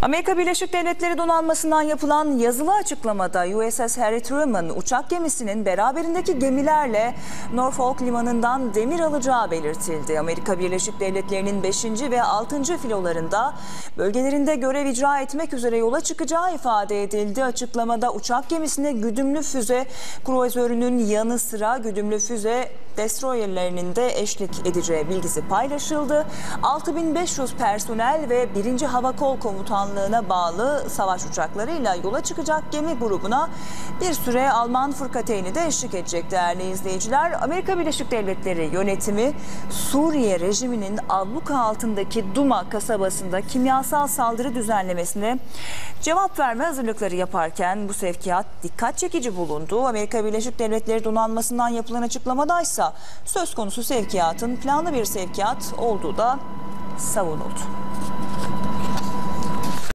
Amerika Birleşik Devletleri donanmasından yapılan yazılı açıklamada USS Harry Truman uçak gemisinin beraberindeki gemilerle Norfolk limanından demir alacağı belirtildi. Amerika Birleşik Devletleri'nin 5. ve 6. filolarında bölgelerinde görev icra etmek üzere yola çıkacağı ifade edildi. Açıklamada uçak gemisine güdümlü füze kruvazörünün yanı sıra güdümlü füze destroyerlerinin de eşlik edeceği bilgisi paylaşıldı. 6500 personel ve 1. Hava Kol Komutanlığı'na bağlı savaş uçaklarıyla yola çıkacak gemi grubuna bir süre Alman fırkateyni de eşlik edecek değerli izleyiciler. Amerika Birleşik Devletleri yönetimi Suriye rejiminin abluka altındaki Duma kasabasında kimyasal saldırı düzenlemesine cevap verme hazırlıkları yaparken bu sevkiyat dikkat çekici bulundu. Amerika Birleşik Devletleri donanmasından yapılan açıklamadaysa söz konusu sevkiyatın planlı bir sevkiyat olduğu da savunuldu.